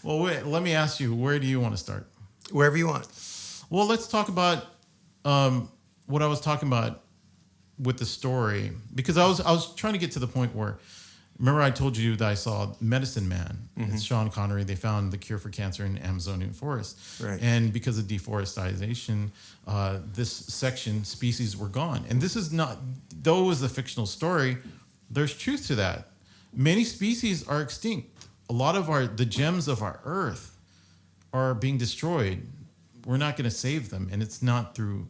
Well, wait, let me ask you, where do you want to start? Wherever you want. Well, let's talk about what I was talking about with the story, because I was trying to get to the point where, remember I told you that I saw Medicine Man. Mm-hmm. It's Sean Connery. They found the cure for cancer in Amazonian forest, Right. and because of deforestation, this section species were gone. And this is not, though it was a fictional story, there's truth to that. Many species are extinct. A lot of the gems of our Earth are being destroyed. We're not going to save them, and it's not through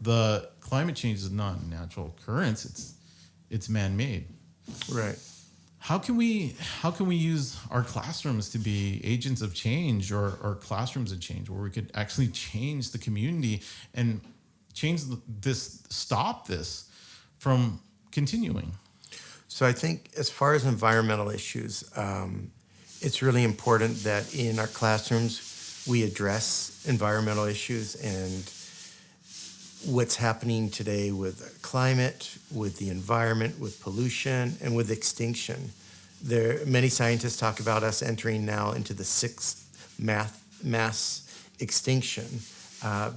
the climate change is not a natural occurrence. It's man-made. Right. How can we use our classrooms to be agents of change, or classrooms of change, where we could actually change the community and stop this from continuing? So I think as far as environmental issues, it's really important that in our classrooms we address environmental issues and what's happening today with climate, with the environment, with pollution, and with extinction. Many scientists talk about us entering now into the sixth mass extinction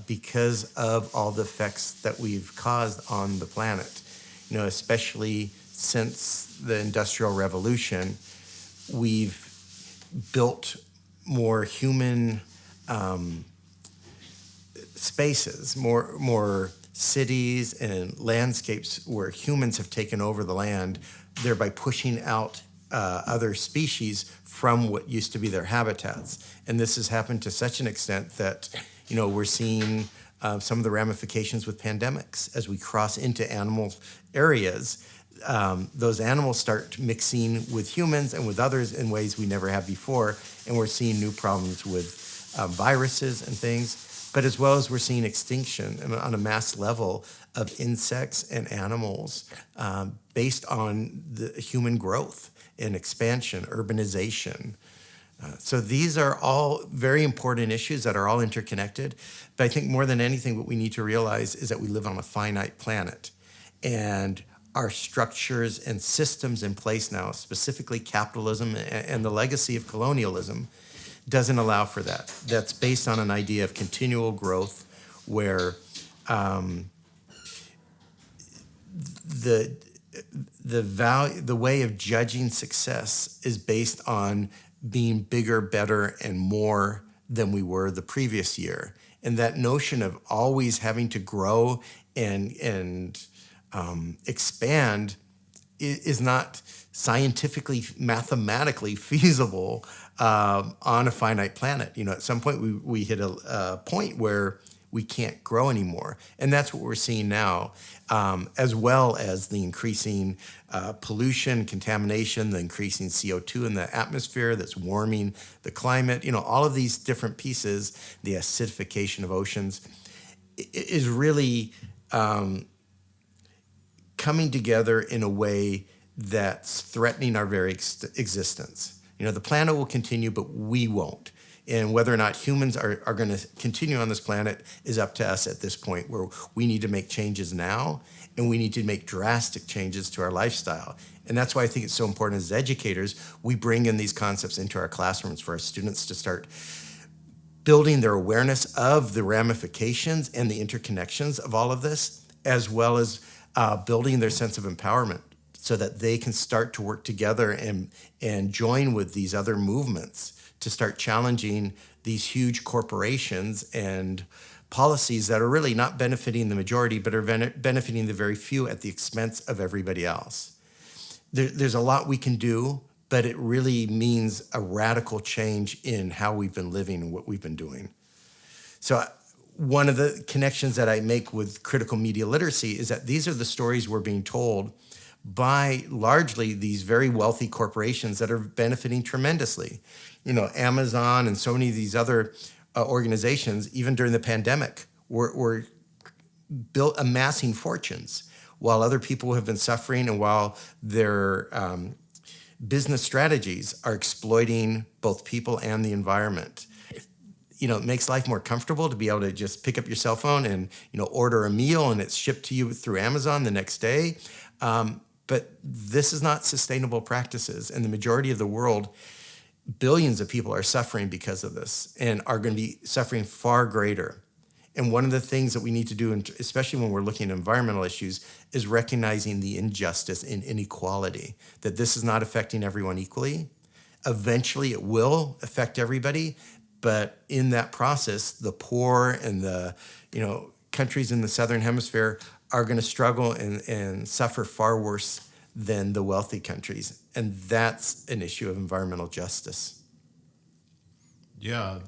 because of all the effects that we've caused on the planet. Especially since the Industrial Revolution, we've built more human spaces, more cities and landscapes where humans have taken over the land, thereby pushing out other species from what used to be their habitats. And this has happened to such an extent that, we're seeing some of the ramifications with pandemics. As we cross into animal areas, those animals start mixing with humans and with others in ways we never have before. And we're seeing new problems with viruses and things. But as well as we're seeing extinction on a mass level of insects and animals based on the human growth and expansion, urbanization. So these are all very important issues that are all interconnected. But I think more than anything, what we need to realize is that we live on a finite planet. And our structures and systems in place now, specifically capitalism and the legacy of colonialism, doesn't allow for that. That's based on an idea of continual growth where the way of judging success is based on being bigger, better, and more than we were the previous year. And that notion of always having to grow and expand is not scientifically, mathematically feasible on a finite planet. At some point we hit a point where we can't grow anymore. And that's what we're seeing now, as well as the increasing pollution, contamination, the increasing CO2 in the atmosphere that's warming the climate. All of these different pieces, the acidification of oceans, is really coming together in a way that's threatening our very existence. The planet will continue, but we won't. And whether or not humans are going to continue on this planet is up to us at this point, where we need to make changes now, and we need to make drastic changes to our lifestyle. And that's why I think it's so important as educators, we bring in these concepts into our classrooms for our students to start building their awareness of the ramifications and the interconnections of all of this, as well as building their sense of empowerment, so that they can start to work together and join with these other movements to start challenging these huge corporations and policies that are really not benefiting the majority, but are benefiting the very few at the expense of everybody else. There's a lot we can do, but it really means a radical change in how we've been living and what we've been doing. So one of the connections that I make with critical media literacy is that these are the stories we're being told by largely these very wealthy corporations that are benefiting tremendously. Amazon and so many of these other organizations, even during the pandemic, were built amassing fortunes, while other people have been suffering, and while their business strategies are exploiting both people and the environment. It makes life more comfortable to be able to just pick up your cell phone and order a meal and it's shipped to you through Amazon the next day. But this is not sustainable practices, and the majority of the world billions of people are suffering because of this and are going to be suffering far greater. And one of the things that we need to do, especially when we're looking at environmental issues, is recognizing the injustice and inequality, that this is not affecting everyone equally. Eventually, it will affect everybody, but in that process, the poor and the countries in the Southern Hemisphere are going to struggle and suffer far worse than the wealthy countries. And that's an issue of environmental justice. Yeah.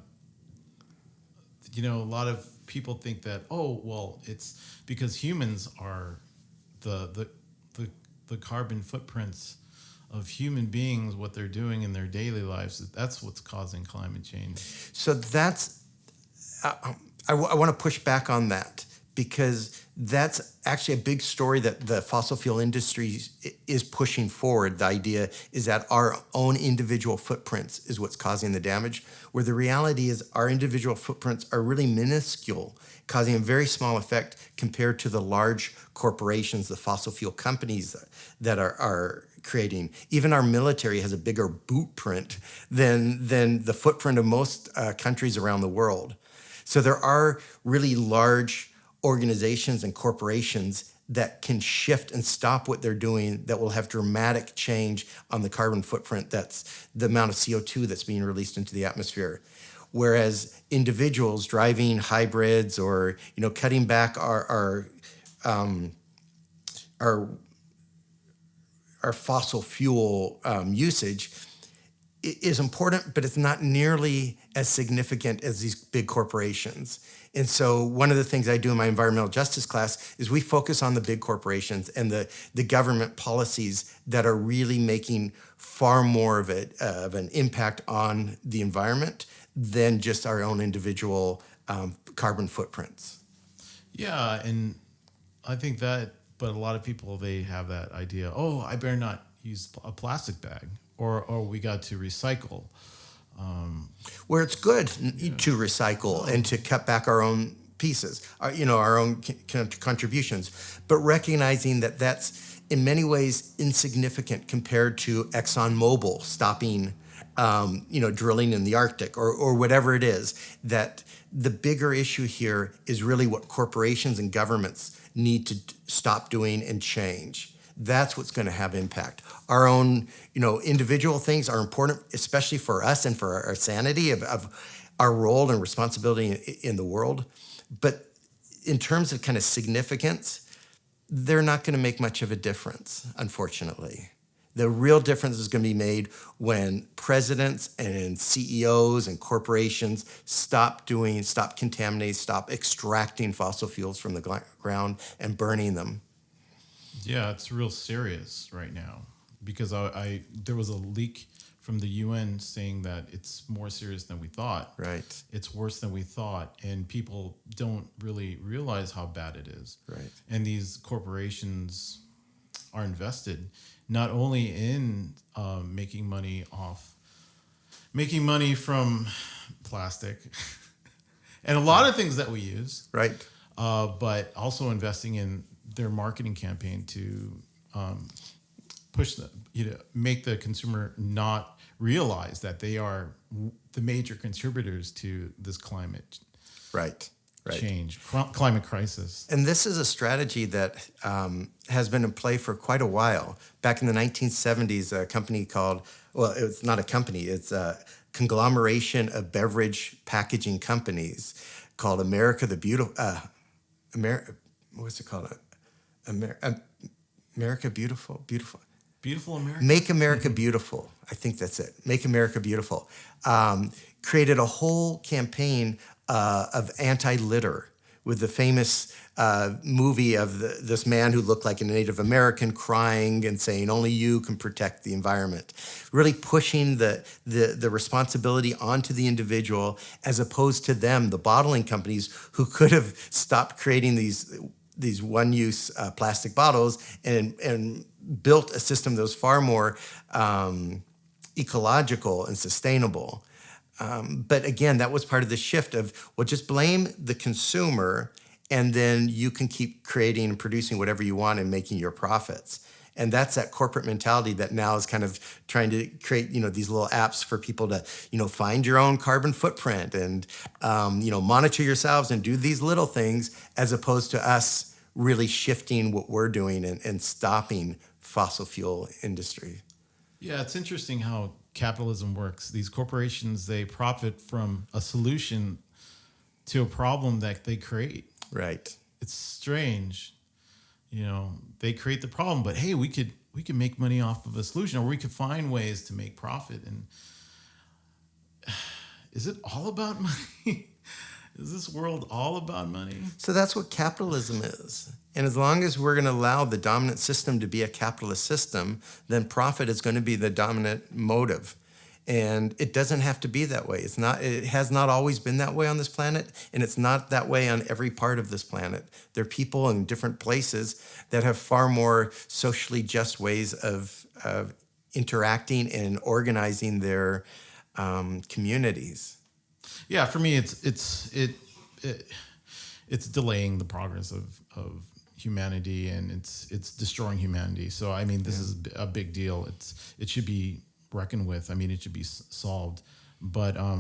A lot of people think that, oh, well, it's because humans are the carbon footprints of human beings, what they're doing in their daily lives, that's what's causing climate change. So that's, I want to push back on that, because that's actually a big story that the fossil fuel industry is pushing forward. The idea is that our own individual footprints is what's causing the damage, where the reality is our individual footprints are really minuscule, causing a very small effect compared to the large corporations, the fossil fuel companies that are creating. Even our military has a bigger boot print than the footprint of most countries around the world. So there are really large organizations and corporations that can shift and stop what they're doing that will have dramatic change on the carbon footprint. That's the amount of CO2 that's being released into the atmosphere. Whereas individuals driving hybrids or cutting back our fossil fuel usage is important, but it's not nearly as significant as these big corporations. And so one of the things I do in my environmental justice class is we focus on the big corporations and the government policies that are really making far more of an impact on the environment than just our own individual carbon footprints. Yeah, and I think that, but a lot of people, they have that idea, oh, I better not use a plastic bag, or we got to recycle. Where it's good to recycle and to cut back our own pieces, our own contributions, but recognizing that that's in many ways insignificant compared to ExxonMobil stopping, drilling in the Arctic or whatever it is. That the bigger issue here is really what corporations and governments need to stop doing and change. That's what's going to have impact. Our own, individual things are important, especially for us and for our sanity of our role and responsibility in the world. But in terms of kind of significance, they're not going to make much of a difference, unfortunately. The real difference is going to be made when presidents and CEOs and corporations stop contaminating, stop extracting fossil fuels from the ground and burning them. Yeah, it's real serious right now, because there was a leak from the UN saying that it's more serious than we thought. Right. It's worse than we thought, and people don't really realize how bad it is. Right. And these corporations are invested not only in making money from plastic and a lot of things that we use. Right. But also investing in their marketing campaign to push make the consumer not realize that they are the major contributors to this climate change, climate crisis. And this is a strategy that has been in play for quite a while. Back in the 1970s, a company called, well, it's not a company, it's a conglomeration of beverage packaging companies called America the Beautiful, what's it called? America Beautiful. Beautiful America? Make America Beautiful. I think that's it. Make America Beautiful. Created a whole campaign of anti-litter with the famous movie of this man who looked like a Native American crying and saying, only you can protect the environment. Really pushing the responsibility onto the individual as opposed to them, the bottling companies, who could have stopped creating these one-use plastic bottles and built a system that was far more ecological and sustainable. But again, that was part of the shift of, well, just blame the consumer and then you can keep creating and producing whatever you want and making your profits. And that's that corporate mentality that now is kind of trying to create, these little apps for people to, find your own carbon footprint and, monitor yourselves and do these little things, as opposed to us really shifting what we're doing and stopping fossil fuel industry. Yeah, it's interesting how capitalism works. These corporations, they profit from a solution to a problem that they create. Right. It's strange. They create the problem, but hey, we could make money off of a solution, or we could find ways to make profit. And is it all about money? Is this world all about money? So that's what capitalism is. And as long as we're going to allow the dominant system to be a capitalist system, then profit is going to be the dominant motive. And it doesn't have to be that way. It has not always been that way on this planet, and it's not that way on every part of this planet. There are people in different places that have far more socially just ways of interacting and organizing their communities. Yeah, for me, it's delaying the progress of humanity, and it's destroying humanity. So I mean, this is a big deal. It should be reckoned with. I mean, it should be solved. But a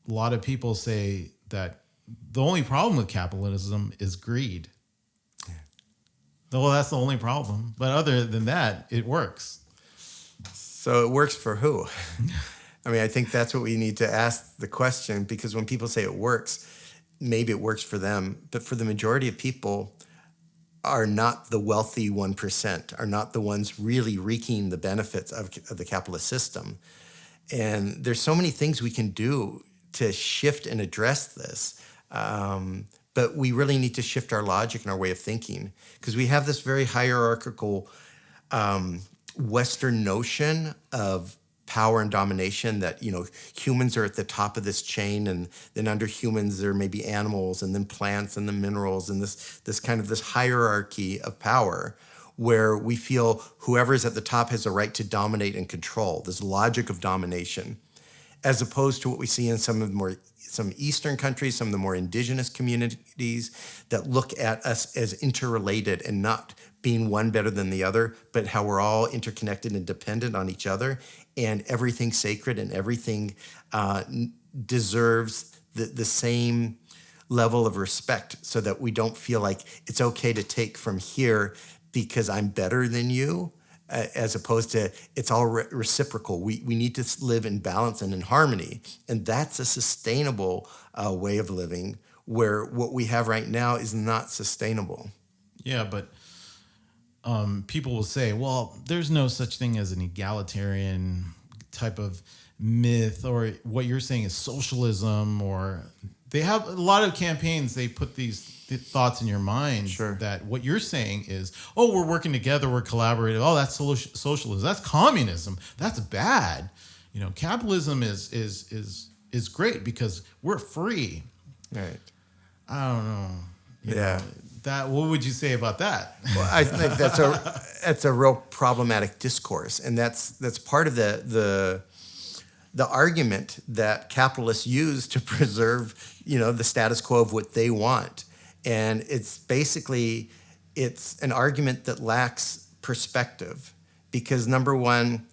lot of people say that the only problem with capitalism is greed. Yeah. Well, that's the only problem. But other than that, it works. So it works for who? I mean, I think that's what we need to ask the question, because when people say it works, maybe it works for them. But for the majority of people, are not the wealthy 1%, are not the ones really reaping the benefits of the capitalist system. And there's so many things we can do to shift and address this. But we really need to shift our logic and our way of thinking, because we have this very hierarchical Western notion of power and domination, that humans are at the top of this chain, and then under humans there may be animals, and then plants, and the minerals, and this kind of this hierarchy of power, where we feel whoever's at the top has a right to dominate and control, this logic of domination, as opposed to what we see in some Eastern countries, some of the more indigenous communities that look at us as interrelated and not being one better than the other, but how we're all interconnected and dependent on each other, and everything's sacred, and everything deserves the same level of respect, so that we don't feel like it's okay to take from here because I'm better than you, as opposed to it's all reciprocal. We need to live in balance and in harmony, and that's a sustainable way of living, where what we have right now is not sustainable. Yeah, but people will say, well, there's no such thing as an egalitarian type of myth, or what you're saying is socialism, or they have a lot of campaigns. They put these thoughts in your mind. Sure. That what you're saying is, oh, we're working together, we're collaborative. Oh, that's socialism. That's communism. That's bad. Capitalism is great because we're free. Right. I don't know. Yeah. What would you say about that? Well, I think that's a real problematic discourse, and that's part of the argument that capitalists use to preserve, the status quo of what they want. And it's basically an argument that lacks perspective, because number one,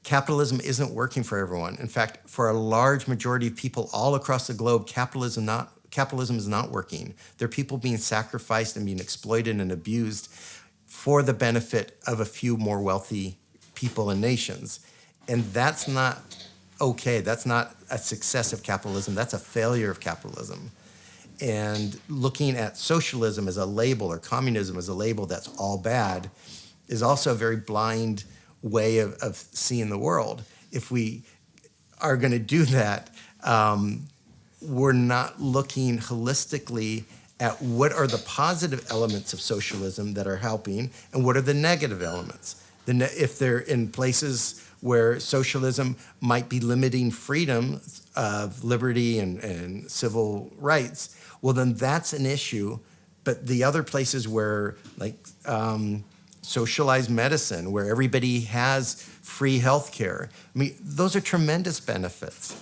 capitalism isn't working for everyone. In fact, for a large majority of people all across the globe, capitalism is not working. There are people being sacrificed and being exploited and abused for the benefit of a few more wealthy people and nations. And that's not okay. That's not a success of capitalism. That's a failure of capitalism. And looking at socialism as a label, or communism as a label that's all bad, is also a very blind way of seeing the world. If we are going to do that, we're not looking holistically at what are the positive elements of socialism that are helping, and what are the negative elements. If they're in places where socialism might be limiting freedom of liberty and civil rights, well, then that's an issue. But the other places where, like socialized medicine, where everybody has free health care, I mean, those are tremendous benefits.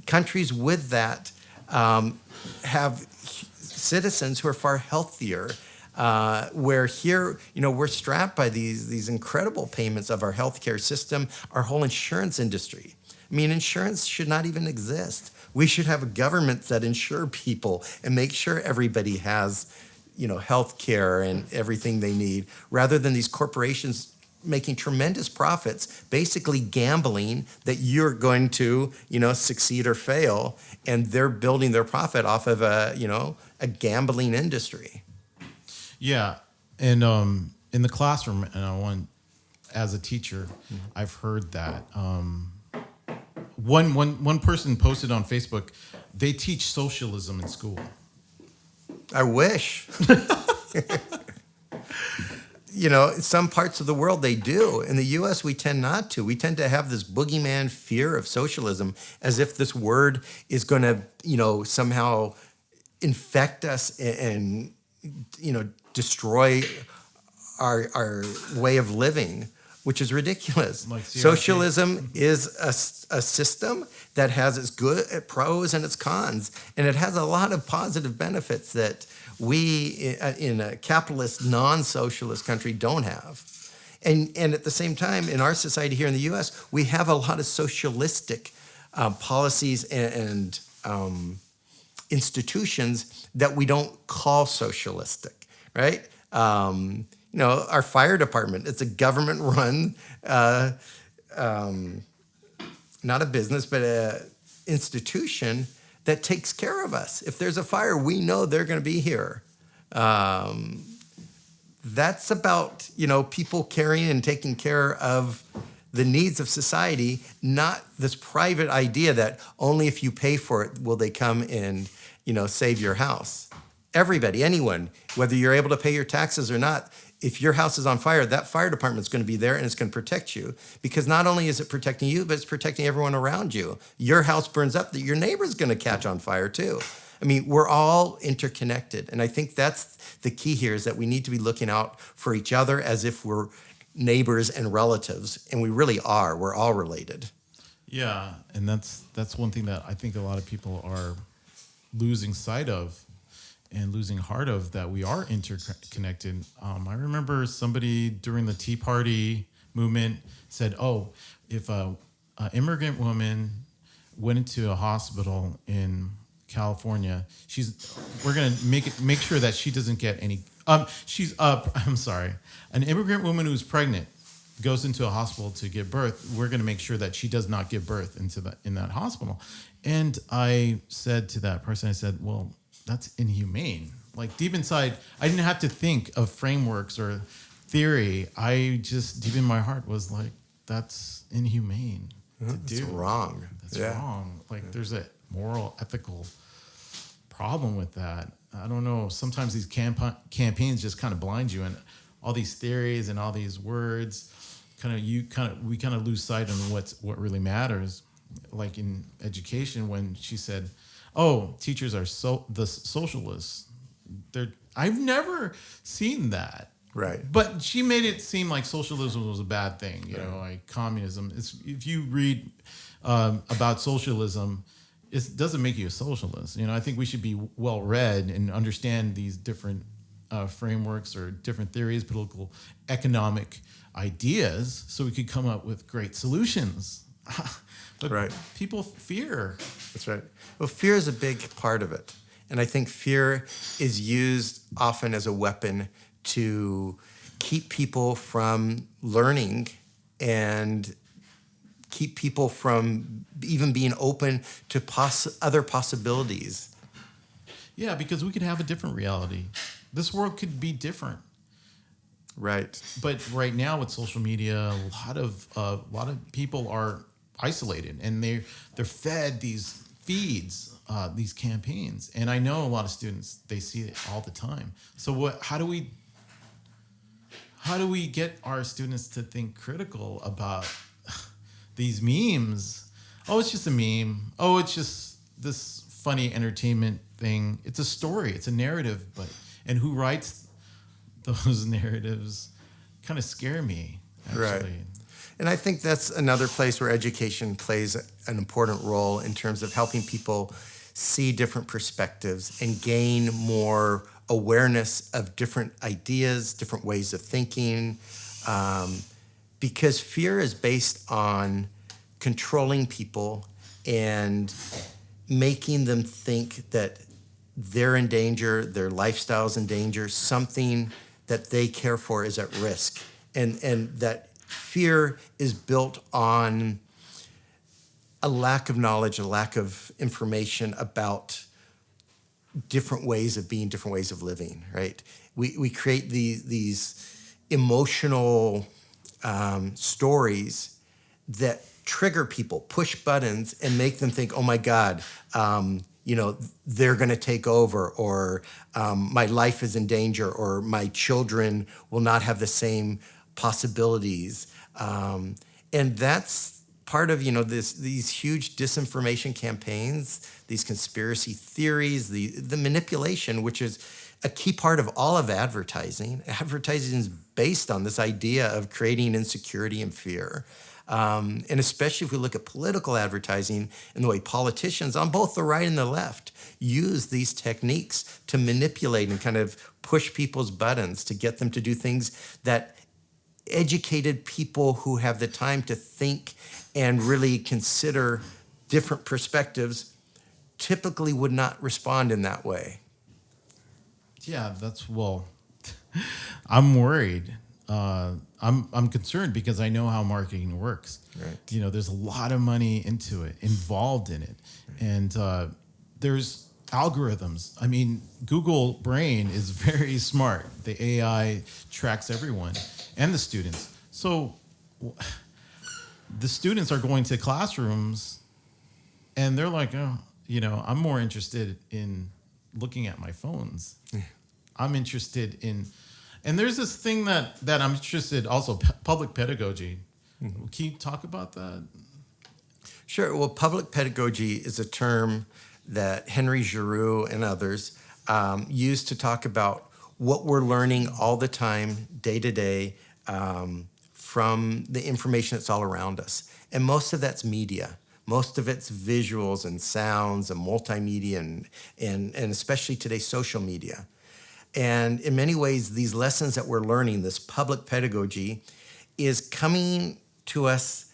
Countries with that have citizens who are far healthier, Where here, we're strapped by these incredible payments of our healthcare system, our whole insurance industry. I mean, insurance should not even exist. We should have governments that insure people and make sure everybody has, health care and everything they need, rather than these corporations making tremendous profits, basically gambling that you're going to, succeed or fail, and they're building their profit off of a gambling industry. Yeah, and in the classroom, and as a teacher, I've heard that. One person posted on Facebook, they teach socialism in school. I wish. Some parts of the world they do. In the U.S., we tend not to. We tend to have this boogeyman fear of socialism, as if this word is going to, somehow infect us and destroy our way of living, which is ridiculous. Like CRT. Socialism is a system that has its good pros and its cons, and it has a lot of positive benefits that we in a capitalist, non-socialist country don't have. And at the same time, in our society here in the U.S., we have a lot of socialistic policies and institutions that we don't call socialistic, right? Our fire department, it's a government-run, not a business, but a institution that takes care of us. If there's a fire, we know they're going to be here. That's about, people caring and taking care of the needs of society, not this private idea that only if you pay for it will they come and, save your house. Everybody, anyone, whether you're able to pay your taxes or not, if your house is on fire, that fire department's going to be there and it's going to protect you, because not only is it protecting you, but it's protecting everyone around you. Your house burns up, your neighbor's going to catch on fire too. I mean, we're all interconnected. And I think that's the key here, is that we need to be looking out for each other as if we're neighbors and relatives. And we really are. We're all related. Yeah, and that's one thing that I think a lot of people are losing sight of and losing heart of, that we are interconnected. I remember somebody during the Tea Party movement said, if an immigrant woman went into a hospital in California, we're going to make sure that she doesn't get any, I'm sorry, an immigrant woman who's pregnant goes into a hospital to give birth, we're going to make sure that she does not give birth in that hospital. And I said to that person, I said, well, that's inhumane. Like, deep inside, I didn't have to think of frameworks or theory. I just, deep in my heart, was like, that's inhumane to do. That's wrong. That's wrong. Like, there's a moral, ethical problem with that. I don't know. Sometimes these campaigns just kind of blind you, and all these theories and all these words, we kind of lose sight on what really matters. Like in education, when she said, teachers are the socialists. I've never seen that. Right. But she made it seem like socialism was a bad thing, like communism. If you read about socialism, it doesn't make you a socialist. I think we should be well read and understand these different frameworks or different theories, political, economic ideas, so we could come up with great solutions. But right. People fear. That's right. Well, fear is a big part of it. And I think fear is used often as a weapon to keep people from learning and keep people from even being open to other possibilities. Yeah, because we could have a different reality. This world could be different. Right. But right now with social media, a lot of people are isolated, and they're fed these feeds, these campaigns. And I know a lot of students, they see it all the time. So how do we get our students to think critical about these memes? It's just a meme. It's just this funny entertainment thing. It's a story. It's a narrative. And who writes those narratives kind of scare me, actually. Right. And I think that's another place where education plays an important role in terms of helping people see different perspectives and gain more awareness of different ideas, different ways of thinking, because fear is based on controlling people and making them think that they're in danger, their lifestyle's in danger, something that they care for is at risk. And that fear is built on a lack of knowledge, a lack of information about different ways of being, different ways of living, right? We create these emotional stories that trigger people, push buttons, and make them think, oh my God, they're going to take over, or my life is in danger, or my children will not have the same possibilities. And that's part of these huge disinformation campaigns, these conspiracy theories, the manipulation, which is a key part of all of advertising. Advertising is based on this idea of creating insecurity and fear. And especially if we look at political advertising and the way politicians on both the right and the left use these techniques to manipulate and kind of push people's buttons to get them to do things that educated people who have the time to think and really consider different perspectives typically would not respond in that way. Yeah, I'm worried. I'm concerned because I know how marketing works. Right. There's a lot of money involved in it. And there's algorithms. I mean, Google Brain is very smart. The AI tracks everyone and the students. So the students are going to classrooms and they're like, I'm more interested in looking at my phones. I'm interested in, and there's this thing that I'm interested also, public pedagogy. Mm-hmm. Can you talk about that? Sure. Well, public pedagogy is a term that Henry Giroux and others use to talk about what we're learning all the time, day to day, from the information that's all around us. And most of that's media. Most of it's visuals and sounds and multimedia and especially today, social media. And in many ways, these lessons that we're learning, this public pedagogy, is coming to us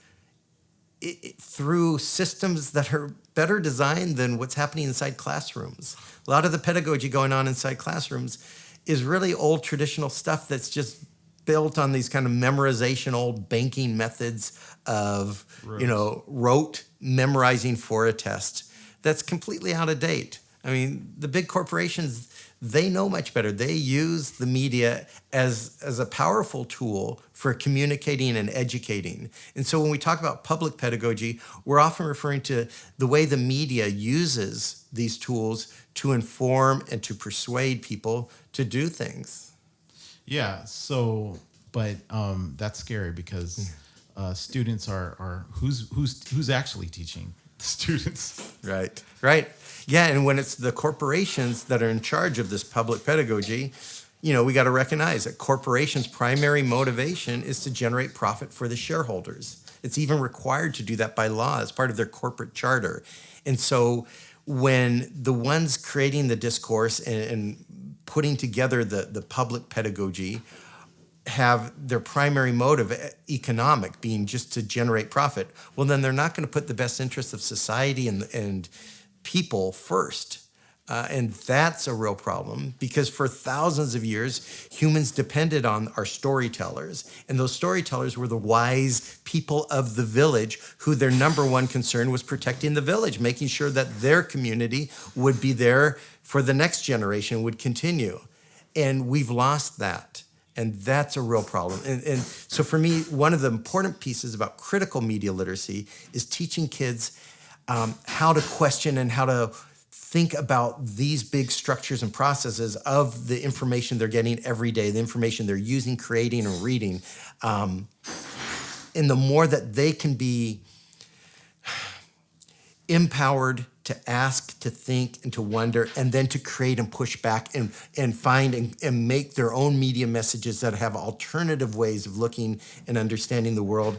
through systems that are better designed than what's happening inside classrooms. A lot of the pedagogy going on inside classrooms is really old traditional stuff that's just built on these kind of memorization, old banking methods of, rote memorizing for a test. That's completely out of date. I mean, the big corporations, they know much better. They use the media as a powerful tool for communicating and educating. And so when we talk about public pedagogy, we're often referring to the way the media uses these tools to inform and to persuade people to do things. Yeah. So, but that's scary because students are who's actually teaching the students. Right. Yeah, and when it's the corporations that are in charge of this public pedagogy, we got to recognize that corporations' primary motivation is to generate profit for the shareholders. It's even required to do that by law as part of their corporate charter. And so when the ones creating the discourse and putting together the public pedagogy have their primary motive, economic, being just to generate profit, well, then they're not going to put the best interests of society and people first. And that's a real problem because for thousands of years, humans depended on our storytellers. And those storytellers were the wise people of the village who their number one concern was protecting the village, making sure that their community would be there for the next generation, would continue. And we've lost that. And that's a real problem. And so for me, one of the important pieces about critical media literacy is teaching kids how to question and how to think about these big structures and processes of the information they're getting every day, the information they're using, creating, and reading. And the more that they can be empowered to ask, to think, and to wonder, and then to create and push back and find and make their own media messages that have alternative ways of looking and understanding the world,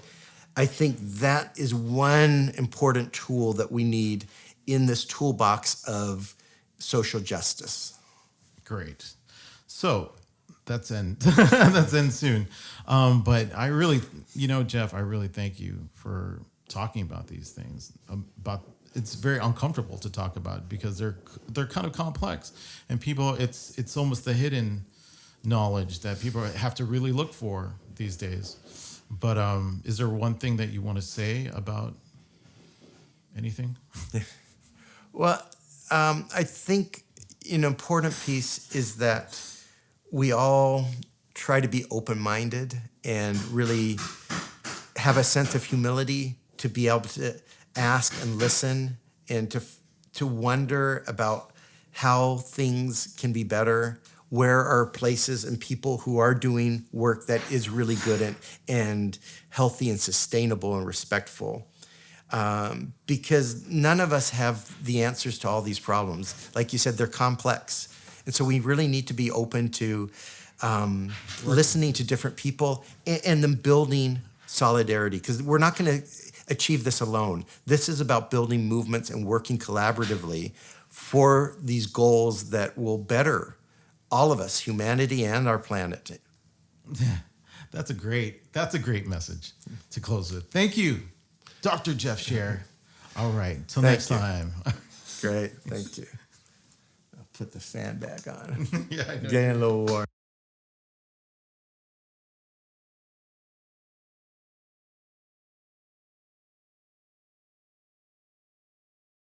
I think that is one important tool that we need in this toolbox of social justice. Great. So that's end. That's end soon. But I really, Jeff, I really thank you for talking about these things. It's very uncomfortable to talk about because they're kind of complex, and people, it's almost the hidden knowledge that people have to really look for these days. But is there one thing that you want to say about anything? Well, I think an important piece is that we all try to be open-minded and really have a sense of humility to be able to ask and listen and to wonder about how things can be better, where are places and people who are doing work that is really good and healthy and sustainable and respectful. Because none of us have the answers to all these problems. Like you said, they're complex. And so we really need to be open to listening to different people and then building solidarity, because we're not going to achieve this alone. This is about building movements and working collaboratively for these goals that will better all of us, humanity and our planet. That's a great message to close with. Thank you, Dr. Jeff Scher. All right, till next time. Great, thank you. I'll put the fan back on. Yeah, I know. Getting a little warm.